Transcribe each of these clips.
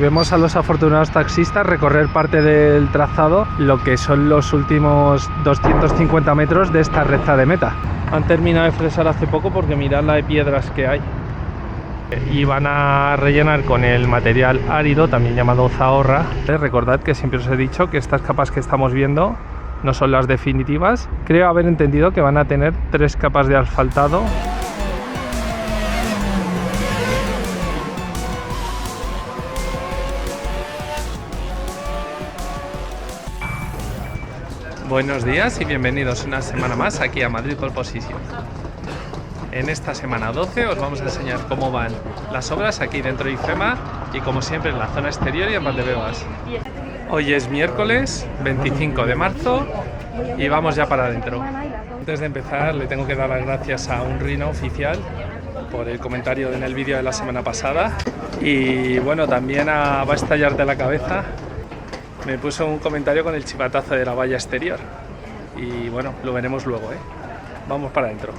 Vemos a los afortunados taxistas recorrer parte del trazado, lo que son los últimos 250 metros de esta recta de meta. Han terminado de fresar hace poco porque mirad la de piedras que hay. Y van a rellenar con el material árido, también llamado zahorra. Recordad que siempre os he dicho que estas capas que estamos viendo no son las definitivas. Creo haber entendido que van a tener 3 capas de asfaltado. Buenos días y bienvenidos una semana más aquí a Madrid Pole Position. En esta semana 12 os vamos a enseñar cómo van las obras aquí dentro de IFEMA y como siempre en la zona exterior y en Valdebebas. Hoy es miércoles 25 de marzo y vamos ya para adentro. Antes de empezar le tengo que dar las gracias a un Rino oficial por el comentario en el vídeo de la semana pasada y bueno, también a Va a estallarte la cabeza. Me puso un comentario con el chivatazo de la valla exterior y bueno, lo veremos luego, Vamos para adentro.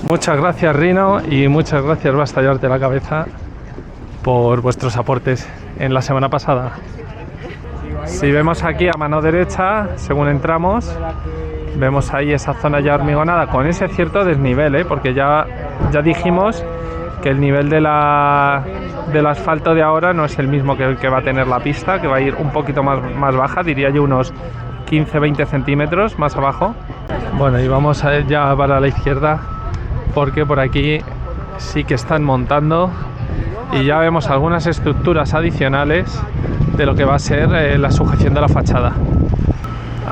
Muchas gracias Rino y muchas gracias Va a estallarte la cabeza por vuestros aportes en la semana pasada. Si vemos aquí a mano derecha, según entramos, vemos ahí esa zona ya hormigonada con ese cierto desnivel, porque ya dijimos que el nivel del asfalto de ahora no es el mismo que el que va a tener la pista, que va a ir un poquito más baja, diría yo unos 15-20 centímetros más abajo. Bueno, y vamos ya para la izquierda porque por aquí sí que están montando y ya vemos algunas estructuras adicionales de lo que va a ser la sujeción de la fachada.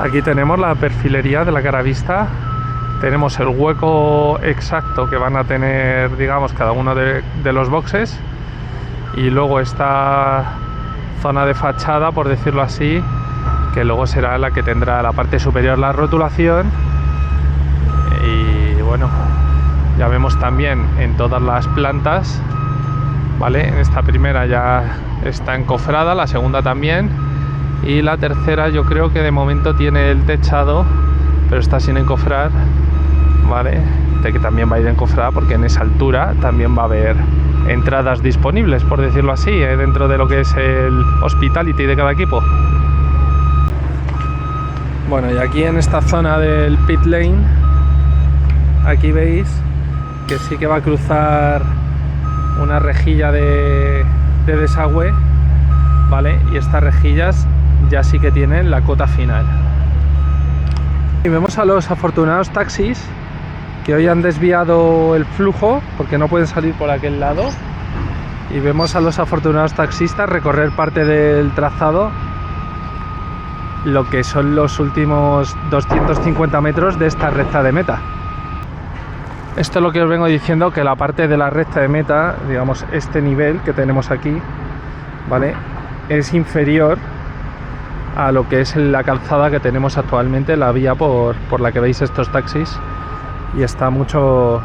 Aquí tenemos la perfilería de la cara vista. Tenemos el hueco exacto que van a tener, digamos, cada uno de los boxes y luego esta zona de fachada, por decirlo así, que luego será la que tendrá la parte superior la rotulación. Y bueno, ya vemos también en todas las plantas, ¿vale? En esta primera ya está encofrada, la segunda también y la tercera yo creo que de momento tiene el techado pero está sin encofrar, ¿vale? De que también va a ir encofrada porque en esa altura también va a haber entradas disponibles, por decirlo así, dentro de lo que es el hospitality de cada equipo. Bueno, y aquí en esta zona del pit lane, aquí veis que sí que va a cruzar una rejilla de desagüe, ¿vale? Y estas rejillas ya sí que tienen la cota final. Y vemos a los afortunados taxis que hoy han desviado el flujo porque no pueden salir por aquel lado y vemos a los afortunados taxistas recorrer parte del trazado, lo que son los últimos 250 metros de esta recta de meta. Esto es lo que os vengo diciendo, que la parte de la recta de meta, digamos este nivel que tenemos aquí, ¿vale?, es inferior a lo que es la calzada que tenemos actualmente, la vía por la que veis estos taxis, y está mucho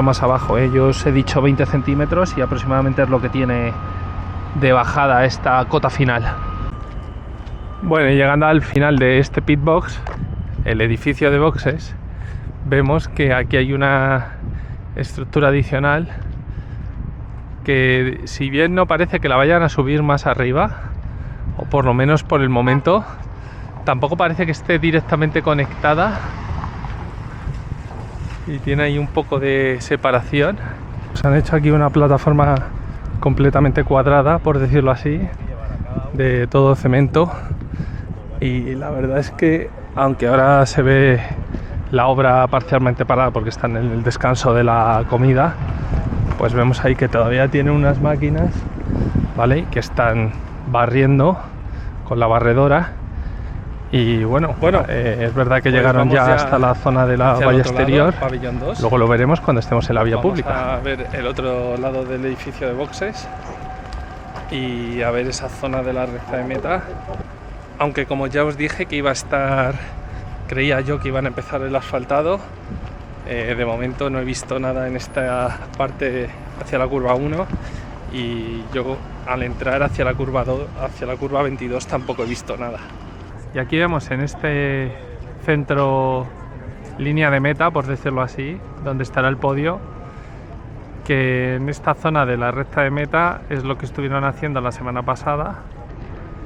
más abajo, Yo os he dicho 20 centímetros y aproximadamente es lo que tiene de bajada esta cota final. Bueno, y llegando al final de este pit box, el edificio de boxes, vemos que aquí hay una estructura adicional que, si bien no parece que la vayan a subir más arriba, o por lo menos por el momento, tampoco parece que esté directamente conectada y tiene ahí un poco de separación. Se han hecho aquí una plataforma completamente cuadrada, por decirlo así, de todo cemento, y la verdad es que aunque ahora se ve la obra parcialmente parada porque están en el descanso de la comida, pues vemos ahí que todavía tiene unas máquinas, ¿vale?, que están barriendo con la barredora. Y bueno, es verdad que pues llegaron ya hasta la zona de la valla exterior. Lado, pabellón 2. Luego lo veremos cuando estemos en la vía pública. Vamos a ver el otro lado del edificio de boxes y a ver esa zona de la recta de meta. Aunque como ya os dije que iba a estar, creía yo que iban a empezar el asfaltado, de momento no he visto nada en esta parte hacia la curva 1 y yo al entrar hacia la curva 22 tampoco he visto nada. Y aquí vemos en este centro línea de meta, por decirlo así, donde estará el podio, que en esta zona de la recta de meta es lo que estuvieron haciendo la semana pasada.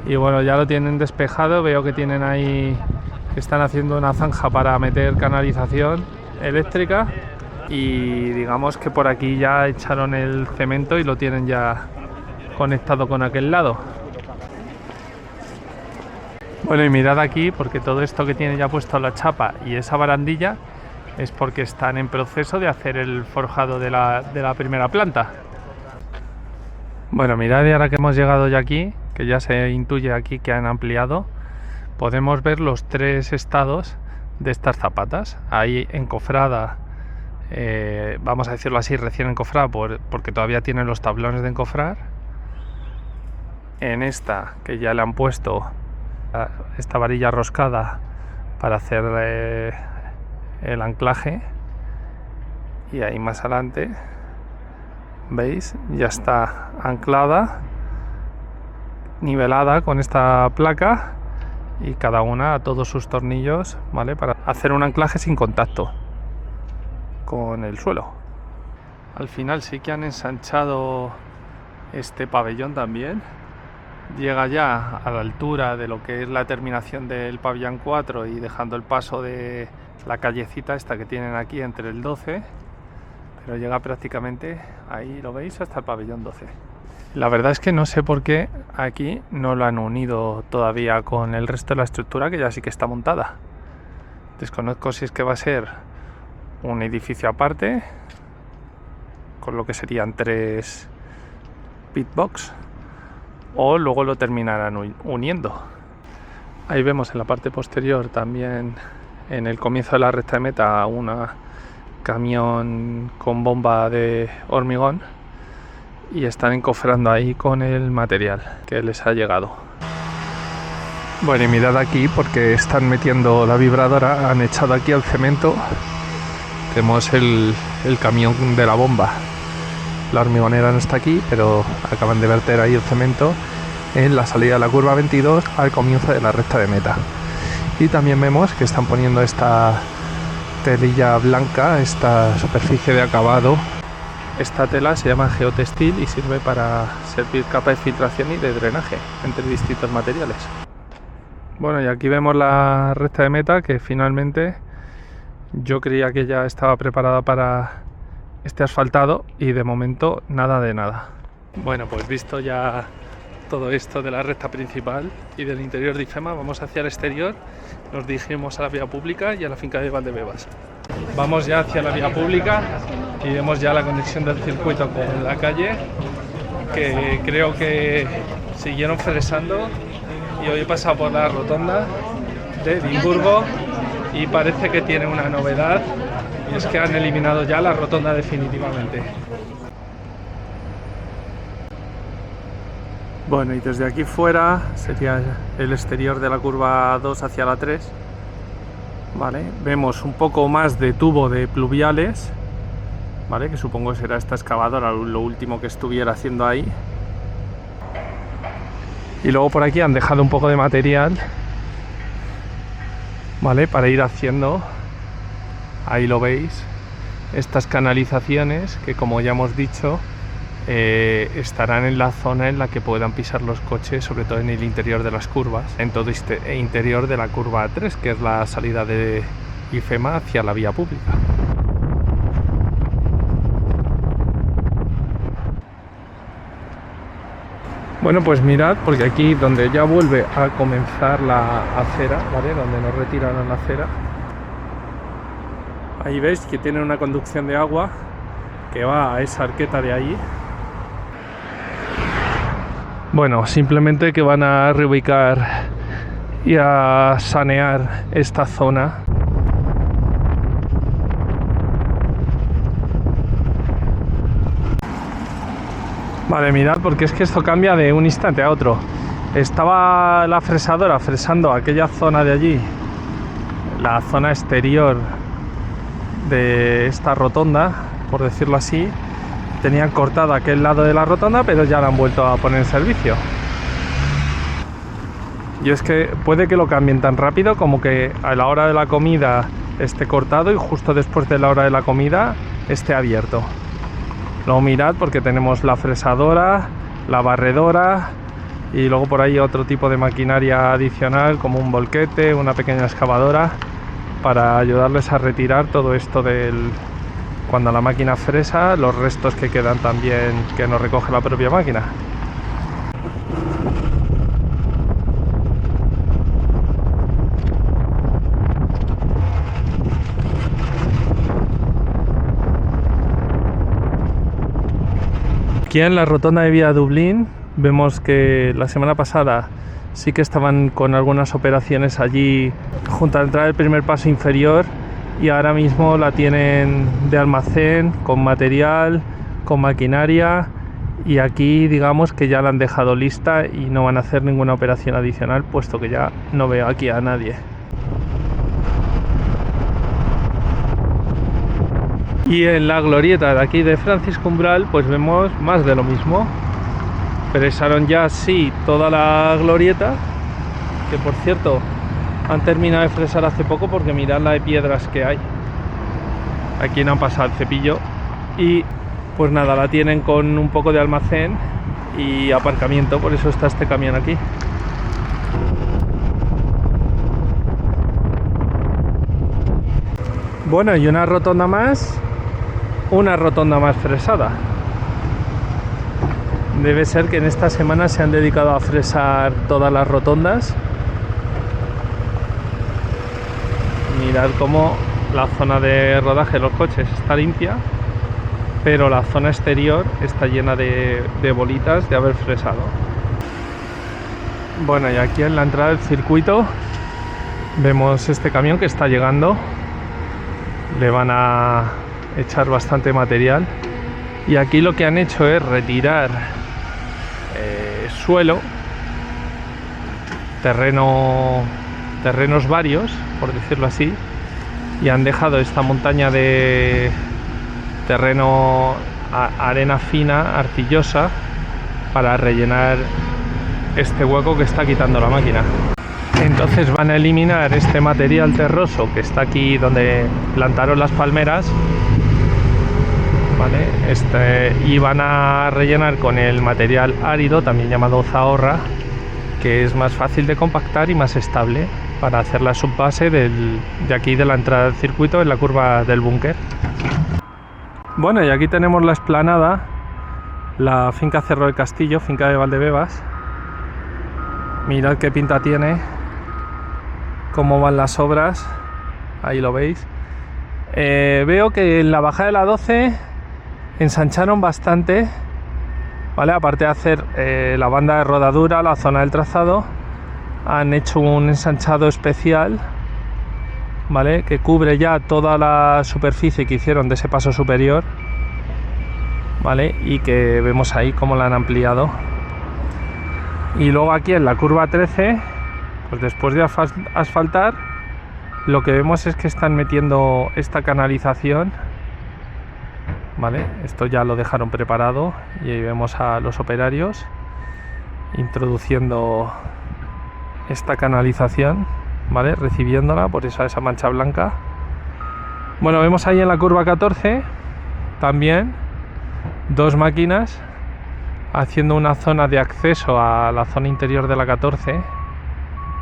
Y bueno, ya lo tienen despejado, veo que tienen ahí, están haciendo una zanja para meter canalización eléctrica y digamos que por aquí ya echaron el cemento y lo tienen ya conectado con aquel lado. Bueno, y mirad aquí, porque todo esto que tiene ya puesto la chapa y esa barandilla es porque están en proceso de hacer el forjado de la primera planta. Bueno, mirad, y ahora que hemos llegado ya aquí, que ya se intuye aquí que han ampliado, podemos ver los 3 estados de estas zapatas. Ahí encofrada, vamos a decirlo así, recién encofrada, porque todavía tienen los tablones de encofrar. En esta, que ya le han puesto esta varilla roscada para hacer el anclaje. Y ahí más adelante, veis, ya está anclada, nivelada con esta placa y cada una a todos sus tornillos, ¿vale? Para hacer un anclaje sin contacto con el suelo. Al final sí que han ensanchado este pabellón también. Llega ya a la altura de lo que es la terminación del pabellón 4 y dejando el paso de la callecita esta que tienen aquí entre el 12, pero llega prácticamente, ahí lo veis, hasta el pabellón 12. La verdad es que no sé por qué aquí no lo han unido todavía con el resto de la estructura, que ya sí que está montada. Desconozco si es que va a ser un edificio aparte, con lo que serían 3 pitbox, o luego lo terminarán uniendo. Ahí vemos en la parte posterior también, en el comienzo de la recta de meta, una camión con bomba de hormigón y están encofrando ahí con el material que les ha llegado. Bueno, y mirad aquí, porque están metiendo la vibradora, han echado aquí el cemento. Tenemos el camión de la bomba. La hormigonera no está aquí, pero acaban de verter ahí el cemento en la salida de la curva 22 al comienzo de la recta de meta. Y también vemos que están poniendo esta telilla blanca, esta superficie de acabado. Esta tela se llama geotextil y sirve para servir capa de filtración y de drenaje entre distintos materiales. Bueno, y aquí vemos la recta de meta, que finalmente yo creía que ya estaba preparada para este asfaltado y de momento nada de nada. Bueno, pues visto ya todo esto de la recta principal y del interior de IFEMA, vamos hacia el exterior. Nos dirigimos a la vía pública y a la finca de Valdebebas. Vamos ya hacia la vía pública y vemos ya la conexión del circuito con la calle, que creo que siguieron fresando, y hoy he pasado por la rotonda de Edimburgo y parece que tiene una novedad, y es que han eliminado ya la rotonda definitivamente. Bueno, y desde aquí fuera sería el exterior de la curva 2 hacia la 3. Vale, vemos un poco más de tubo de pluviales, vale, que supongo que será esta excavadora lo último que estuviera haciendo ahí. Y luego por aquí han dejado un poco de material, vale, para ir haciendo, ahí lo veis, estas canalizaciones que, como ya hemos dicho, estarán en la zona en la que puedan pisar los coches, sobre todo en el interior de las curvas, en todo este interior de la curva 3, que es la salida de IFEMA hacia la vía pública. Bueno, pues mirad, porque aquí donde ya vuelve a comenzar la acera, ¿vale?, donde nos retiraron la acera, ahí veis que tiene una conducción de agua que va a esa arqueta de ahí. Bueno, simplemente que van a reubicar y a sanear esta zona. Vale, mirad, porque es que esto cambia de un instante a otro. Estaba la fresadora fresando aquella zona de allí, la zona exterior de esta rotonda, por decirlo así. Tenían cortado aquel lado de la rotonda, pero ya la han vuelto a poner en servicio. Y es que puede que lo cambien tan rápido como que a la hora de la comida esté cortado y justo después de la hora de la comida esté abierto. Luego mirad porque tenemos la fresadora, la barredora y luego por ahí otro tipo de maquinaria adicional como un volquete, una pequeña excavadora para ayudarles a retirar todo esto cuando la máquina fresa, los restos que quedan también que nos recoge la propia máquina. Aquí en la rotonda de Vía Dublín vemos que la semana pasada sí que estaban con algunas operaciones allí junto a la entrada del primer paso inferior y ahora mismo la tienen de almacén, con material, con maquinaria, y aquí digamos que ya la han dejado lista y no van a hacer ninguna operación adicional puesto que ya no veo aquí a nadie. Y en la glorieta de aquí de Francisco Umbral pues vemos más de lo mismo. Fresaron ya sí toda la glorieta, que por cierto han terminado de fresar hace poco porque mirad la de piedras que hay. Aquí no han pasado el cepillo y pues nada, la tienen con un poco de almacén y aparcamiento, por eso está este camión aquí. Bueno, y una rotonda más fresada. Debe ser que en esta semana se han dedicado a fresar todas las rotondas. Mirad cómo la zona de rodaje de los coches está limpia, pero la zona exterior está llena de bolitas de haber fresado. Bueno, y aquí en la entrada del circuito vemos este camión que está llegando. Le van a echar bastante material y aquí lo que han hecho es retirar suelo, terrenos varios, por decirlo así, y han dejado esta montaña de terreno, arena fina, arcillosa, para rellenar este hueco que está quitando la máquina. Entonces van a eliminar este material terroso que está aquí donde plantaron las palmeras, ¿vale? Y van a rellenar con el material árido, también llamado zahorra, que es más fácil de compactar y más estable para hacer la subbase de aquí de la entrada del circuito en la curva del búnker. Bueno, y aquí tenemos la explanada, la finca Cerro del Castillo, finca de Valdebebas. Mirad qué pinta tiene, cómo van las obras, ahí lo veis. Veo que en la bajada de la 12 ensancharon bastante, ¿vale? Aparte de hacer la banda de rodadura, la zona del trazado, han hecho un ensanchado especial, ¿vale? Que cubre ya toda la superficie que hicieron de ese paso superior, ¿vale? Y que vemos ahí cómo la han ampliado. Y luego aquí en la curva 13, pues después de asfaltar, lo que vemos es que están metiendo esta canalización, ¿vale? Esto ya lo dejaron preparado y ahí vemos a los operarios introduciendo esta canalización, ¿vale? Recibiéndola, por eso esa mancha blanca. Bueno, vemos ahí en la curva 14 también dos máquinas haciendo una zona de acceso a la zona interior de la 14,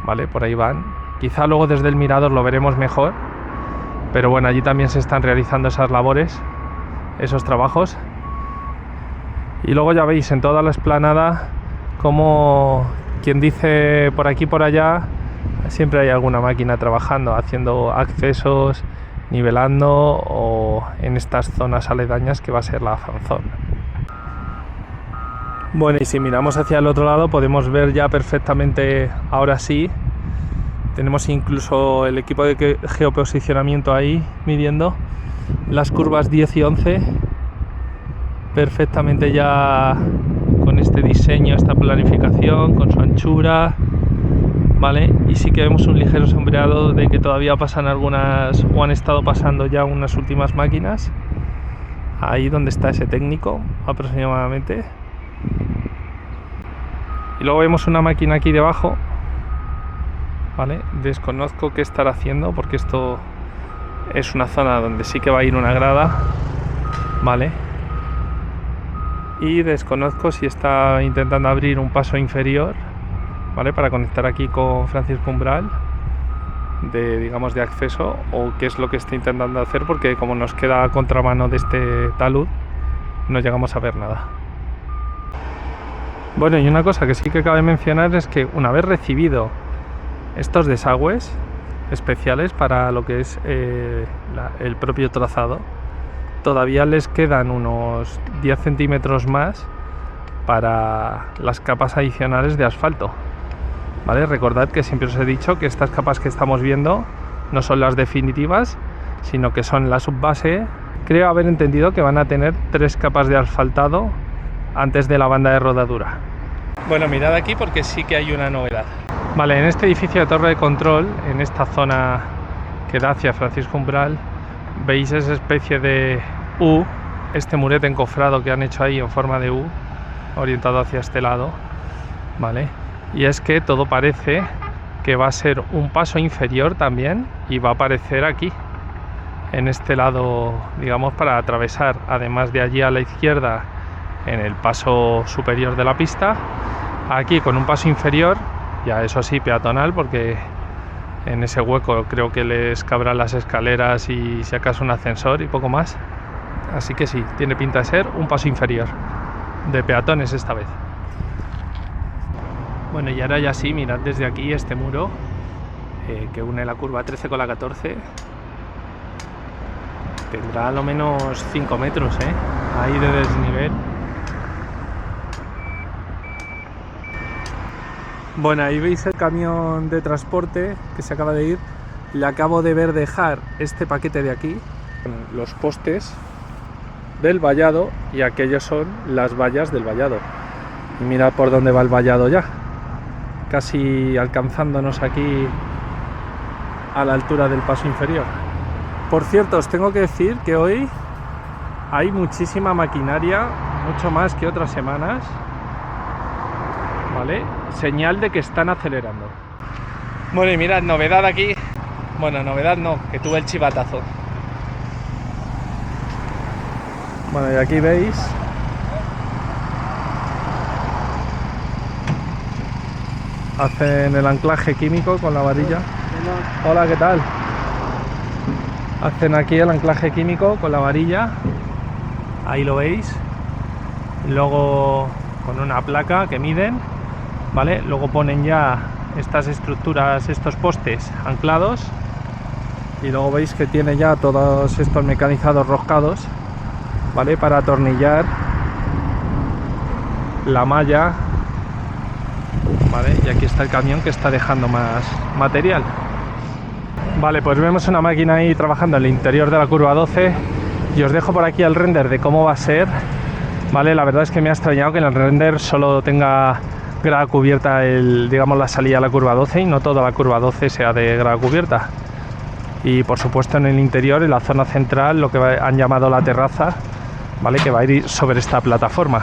¿vale? Por ahí van. Quizá luego desde el mirador lo veremos mejor, pero bueno, allí también se están realizando esas labores, esos trabajos. Y luego ya veis en toda la explanada como quien dice por aquí por allá, siempre hay alguna máquina trabajando, haciendo accesos, nivelando, o en estas zonas aledañas que va a ser la fanzón. Bueno, y si miramos hacia el otro lado podemos ver ya perfectamente, ahora sí, tenemos incluso el equipo de geoposicionamiento ahí midiendo las curvas 10 y 11 perfectamente ya con este diseño, esta planificación, con su anchura, ¿vale? Y sí que vemos un ligero sombreado de que todavía pasan algunas, o han estado pasando ya unas últimas máquinas, ahí donde está ese técnico aproximadamente. Y luego vemos una máquina aquí debajo, ¿vale? Desconozco qué estará haciendo porque esto es una zona donde sí que va a ir una grada, ¿vale? y desconozco si está intentando abrir un paso inferior, ¿vale? Para conectar aquí con Francisco Umbral digamos de acceso, o qué es lo que está intentando hacer, porque como nos queda a contramano de este talud no llegamos a ver nada. Bueno, y una cosa que sí que cabe mencionar es que una vez recibido estos desagües especiales para lo que es el propio trazado, todavía les quedan unos 10 centímetros más para las capas adicionales de asfalto, ¿vale? Recordad que siempre os he dicho que estas capas que estamos viendo no son las definitivas, sino que son la subbase. Creo haber entendido que van a tener 3 capas de asfaltado antes de la banda de rodadura. Bueno, mirad aquí porque sí que hay una novedad. Vale, en este edificio de torre de control, en esta zona que da hacia Francisco Umbral, veis esa especie de U, este murete encofrado que han hecho ahí en forma de U, orientado hacia este lado, ¿vale? Y es que todo parece que va a ser un paso inferior también, y va a aparecer aquí, en este lado, digamos, para atravesar, además de allí a la izquierda, en el paso superior de la pista, aquí con un paso inferior, ya eso sí peatonal, porque en ese hueco creo que les cabrán las escaleras y si acaso un ascensor y poco más. Así que sí, tiene pinta de ser un paso inferior, de peatones esta vez. Bueno, y ahora ya sí, mirad desde aquí este muro que une la curva 13 con la 14. Tendrá a lo menos 5 metros, ahí de desnivel. Bueno, ahí veis el camión de transporte que se acaba de ir. Le acabo de ver dejar este paquete de aquí, los postes del vallado, y aquellos son las vallas del vallado. Y mirad por dónde va el vallado ya, casi alcanzándonos aquí a la altura del paso inferior. Por cierto, os tengo que decir que hoy hay muchísima maquinaria, mucho más que otras semanas, ¿vale? Señal de que están acelerando. Bueno, y mirad, novedad aquí. Bueno, novedad no, que tuve el chivatazo. Bueno, y aquí veis hacen el anclaje químico con la varilla. Hola, ¿qué tal? Hacen aquí el anclaje químico con la varilla, ahí lo veis, y luego con una placa que miden, ¿vale? Luego ponen ya estas estructuras, estos postes anclados, y luego veis que tiene ya todos estos mecanizados roscados, ¿vale? Para atornillar la malla, ¿vale? Y aquí está el camión que está dejando más material. Vale, pues vemos una máquina ahí trabajando en el interior de la curva 12, y os dejo por aquí el render de cómo va a ser, ¿vale? La verdad es que me ha extrañado que en el render solo tenga grada cubierta digamos la salida a la curva 12 y no toda la curva 12 sea de grada cubierta. Y por supuesto en el interior, en la zona central, lo que han llamado la terraza, ¿vale? Que va a ir sobre esta plataforma.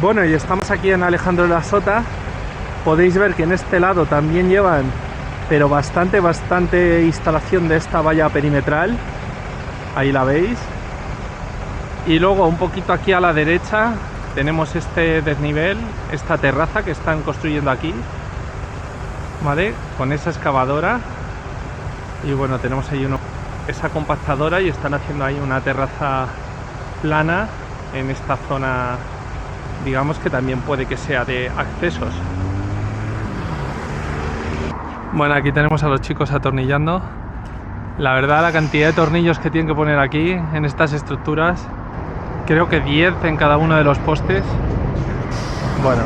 Bueno, y estamos aquí en Alejandro de la Sota. Podéis ver que en este lado también llevan, pero bastante instalación de esta valla perimetral, ahí la veis. Y luego un poquito aquí a la derecha tenemos este desnivel, esta terraza que están construyendo aquí, ¿vale? Con esa excavadora, y bueno, tenemos ahí esa compactadora, y están haciendo ahí una terraza plana en esta zona, digamos que también puede que sea de accesos. Bueno, aquí tenemos a los chicos atornillando. La verdad, la cantidad de tornillos que tienen que poner aquí en estas estructuras, creo que 10 en cada uno de los postes. Bueno,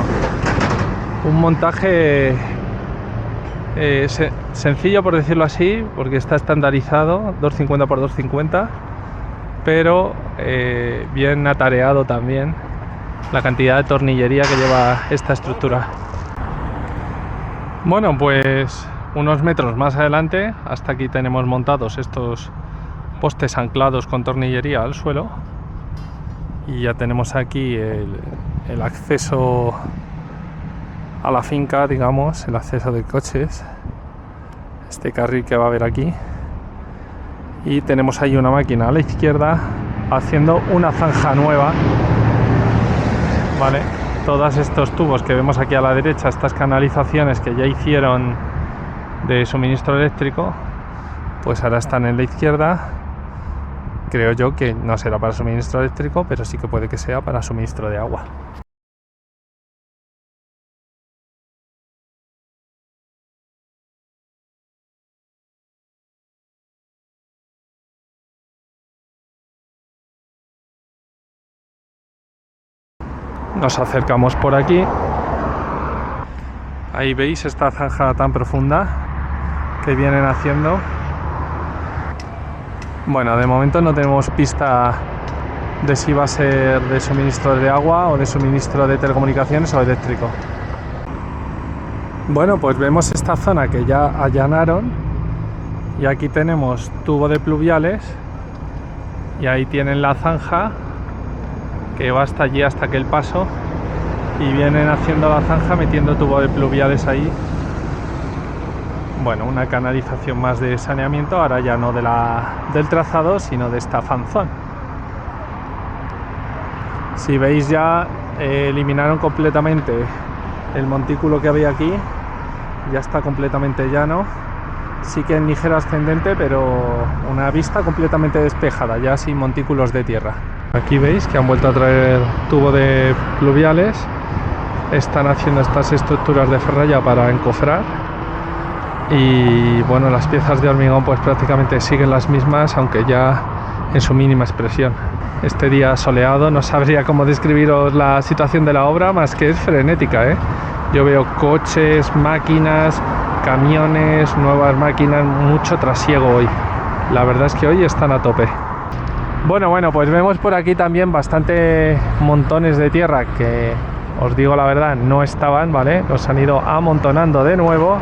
un montaje sencillo, por decirlo así, porque está estandarizado, 250 por 250, pero bien atareado también la cantidad de tornillería que lleva esta estructura. Bueno, pues unos metros más adelante, hasta aquí tenemos montados estos postes anclados con tornillería al suelo, y ya tenemos aquí el acceso a la finca, digamos, el acceso de coches, este carril que va a haber aquí, y tenemos ahí una máquina a la izquierda haciendo una zanja nueva, ¿vale? Todos estos tubos que vemos aquí a la derecha, estas canalizaciones que ya hicieron de suministro eléctrico, pues ahora están en la izquierda. Creo yo que no será para suministro eléctrico, pero sí que puede que sea para suministro de agua. Nos acercamos por aquí. Ahí veis esta zanja tan profunda que vienen haciendo. Bueno, de momento no tenemos pista de si va a ser de suministro de agua o de suministro de telecomunicaciones o eléctrico. Bueno, pues vemos esta zona que ya allanaron y aquí tenemos tubo de pluviales y ahí tienen la zanja que va hasta allí, hasta aquel paso, y vienen haciendo la zanja metiendo tubo de pluviales ahí. Bueno, una canalización más de saneamiento, ahora ya no del trazado, sino de esta fanzón. Si veis, ya eliminaron completamente el montículo que había aquí, ya está completamente llano, sí que en ligero ascendente, pero una vista completamente despejada, ya sin montículos de tierra. Aquí veis que han vuelto a traer tubo de pluviales, están haciendo estas estructuras de ferralla para encofrar. Y bueno, las piezas de hormigón pues prácticamente siguen las mismas, aunque ya en su mínima expresión. Este día soleado, no sabría cómo describiros la situación de la obra, más que es frenética, ¿eh? Yo veo coches, máquinas, camiones, nuevas máquinas, mucho trasiego hoy. La verdad es que hoy están a tope. Bueno, pues vemos por aquí también bastante montones de tierra que, os digo la verdad, no estaban, ¿vale? Los han ido amontonando de nuevo.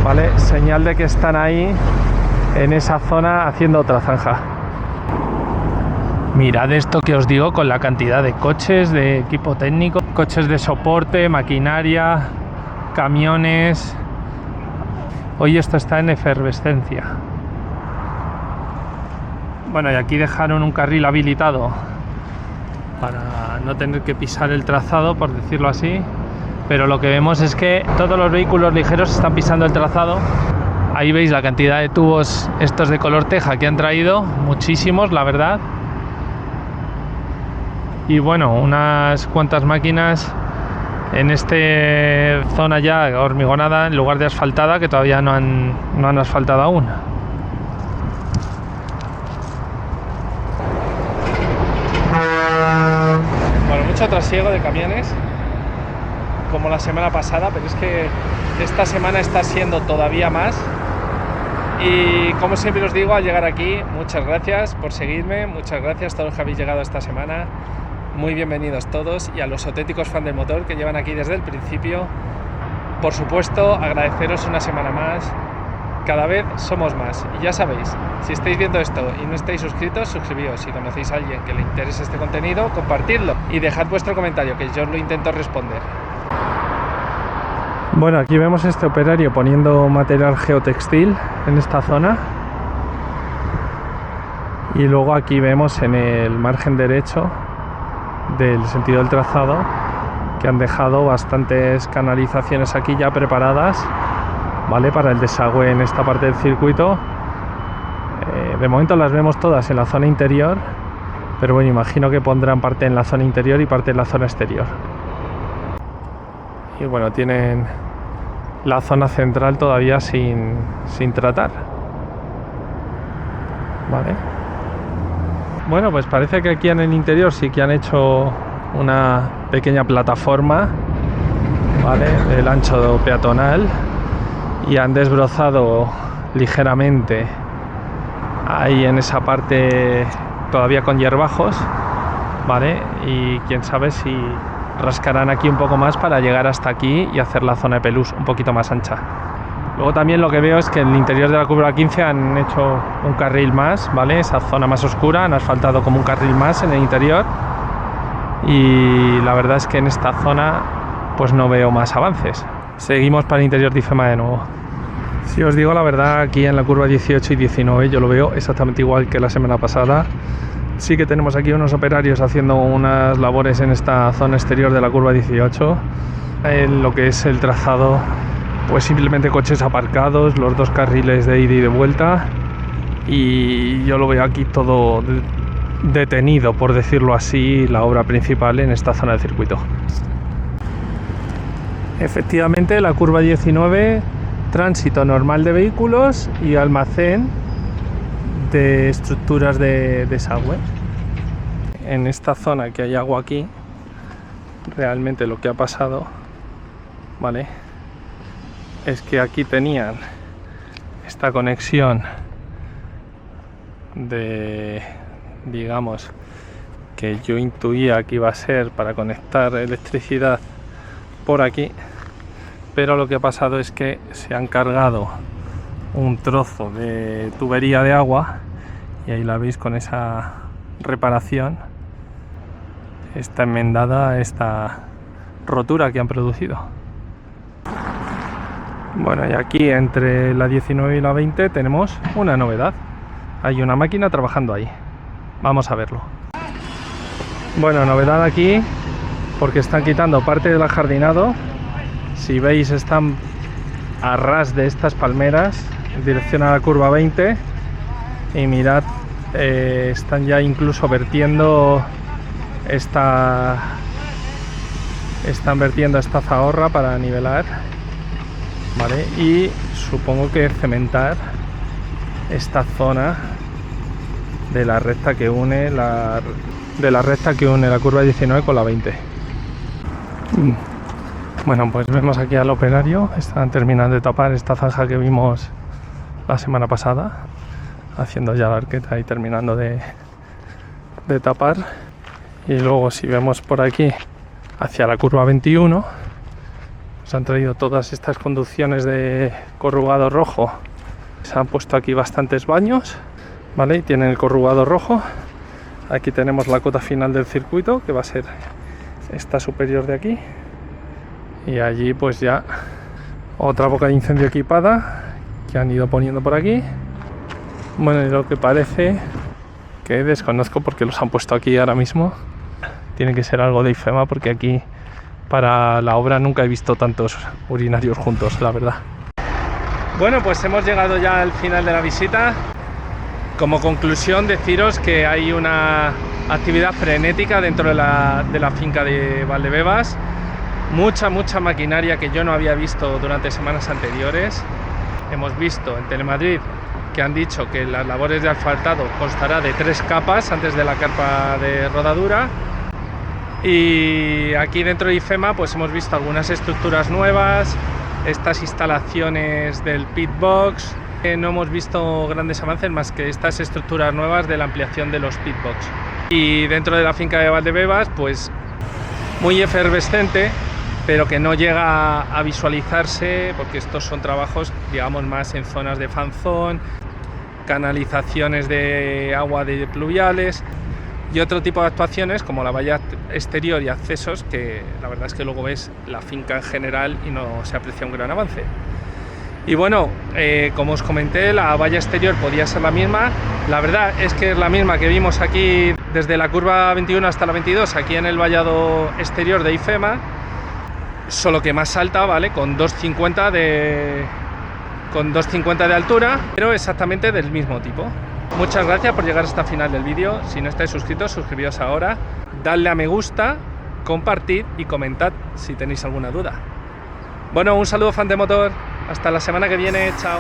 ¿Vale? Señal de que están ahí en esa zona haciendo otra zanja. Mirad esto que os digo, con la cantidad de coches, de equipo técnico, coches de soporte, maquinaria, camiones. Hoy esto está en efervescencia. Bueno, y aquí dejaron un carril habilitado para no tener que pisar el trazado, por decirlo así. Pero lo que vemos es que todos los vehículos ligeros están pisando el trazado. Ahí veis la cantidad de tubos estos de color teja que han traído, muchísimos, la verdad. Y bueno, unas cuantas máquinas en esta zona ya hormigonada en lugar de asfaltada, que todavía no han asfaltado aún. Bueno, mucho trasiego de camiones, como la semana pasada, pero es que esta semana está siendo todavía más. Y como siempre os digo, al llegar aquí, muchas gracias por seguirme, muchas gracias a todos los que habéis llegado esta semana, muy bienvenidos todos, y a los auténticos fans del motor que llevan aquí desde el principio. Por supuesto, agradeceros una semana más, cada vez somos más, y ya sabéis, si estáis viendo esto y no estáis suscritos, suscribíos. Si conocéis a alguien que le interese este contenido, compartidlo y dejad vuestro comentario, que yo os lo intento responder. Bueno, aquí vemos este operario poniendo material geotextil en esta zona, y luego aquí vemos en el margen derecho del sentido del trazado que han dejado bastantes canalizaciones aquí ya preparadas, ¿vale? Para el desagüe en esta parte del circuito. De momento las vemos todas en la zona interior, pero bueno, imagino que pondrán parte en la zona interior y parte en la zona exterior. Y bueno, tienen la zona central todavía sin tratar, ¿vale? Bueno, pues parece que aquí en el interior sí que han hecho una pequeña plataforma, ¿vale? Del ancho peatonal, y han desbrozado ligeramente ahí en esa parte todavía con hierbajos, ¿vale? Y quién sabe si rascarán aquí un poco más para llegar hasta aquí y hacer la zona de pelús un poquito más ancha. Luego también lo que veo es que en el interior de la curva 15 han hecho un carril más, ¿vale? Esa zona más oscura, han asfaltado como un carril más en el interior, y la verdad es que en esta zona pues no veo más avances. Seguimos para el interior de IFEMA de nuevo. Si os digo la verdad, aquí en la curva 18 y 19 yo lo veo exactamente igual que la semana pasada. sí que tenemos aquí unos operarios haciendo unas labores en esta zona exterior de la curva 18. En lo que es el trazado, pues simplemente coches aparcados, los dos carriles de ida y de vuelta, y yo lo veo aquí todo detenido, por decirlo así, la obra principal en esta zona del circuito. Efectivamente, la curva 19, tránsito normal de vehículos y almacén de estructuras de desagüe. En esta zona que hay agua aquí, realmente lo que ha pasado, ¿vale?, es que aquí tenían esta conexión de, digamos, que yo intuía que iba a ser para conectar electricidad por aquí, pero lo que ha pasado es que se han cargado un trozo de tubería de agua, y ahí la veis con esa reparación, está enmendada esta rotura que han producido. Bueno, y aquí entre la 19 y la 20 tenemos una novedad. Hay una máquina trabajando ahí. Vamos a verlo. Bueno, novedad aquí, porque están quitando parte del ajardinado. Si veis, están a ras de estas palmeras en dirección a la curva 20. Y mirad, están ya incluso vertiendo están vertiendo esta zahorra para nivelar, ¿vale? Y supongo que cementar esta zona de la recta que une la curva 19 con la 20. Bueno, pues vemos aquí al operario. Están terminando de tapar esta zanja que vimos la semana pasada, haciendo ya la arqueta y terminando de tapar. Y luego, si vemos por aquí hacia la curva 21, se han traído todas estas conducciones de corrugado rojo. Se han puesto aquí bastantes baños, ¿vale? Y tienen el corrugado rojo. Aquí tenemos la cota final del circuito, que va a ser esta superior de aquí. Y allí pues ya otra boca de incendio equipada que han ido poniendo por aquí. Bueno, y lo que parece, que desconozco porque los han puesto aquí ahora mismo, tiene que ser algo de IFEMA, porque aquí para la obra nunca he visto tantos urinarios juntos, la verdad. Bueno, pues hemos llegado ya al final de la visita. Como conclusión, deciros que hay una actividad frenética dentro de la finca de Valdebebas. Mucha maquinaria que yo no había visto durante semanas anteriores. Hemos visto en Telemadrid que han dicho que las labores de asfaltado constará de 3 capas antes de la carpa de rodadura. Y aquí dentro de IFEMA pues hemos visto algunas estructuras nuevas, estas instalaciones del pitbox. No hemos visto grandes avances más que estas estructuras nuevas de la ampliación de los pitbox. Y dentro de la finca de Valdebebas, pues muy efervescente, pero que no llega a visualizarse, porque estos son trabajos, digamos, más en zonas de fanzón, canalizaciones de agua de pluviales y otro tipo de actuaciones como la valla exterior y accesos, que la verdad es que luego ves la finca en general y no se aprecia un gran avance. Y bueno, como os comenté, la valla exterior podía ser la misma. La verdad es que es la misma que vimos aquí desde la curva 21 hasta la 22, aquí en el vallado exterior de IFEMA, solo que más alta, ¿vale? Con 2,50 de altura, pero exactamente del mismo tipo. Muchas gracias por llegar hasta el final del vídeo. Si no estáis suscritos, suscribíos ahora, dadle a me gusta, compartid y comentad si tenéis alguna duda. Bueno, un saludo, fan de motor. Hasta la semana que viene. Chao.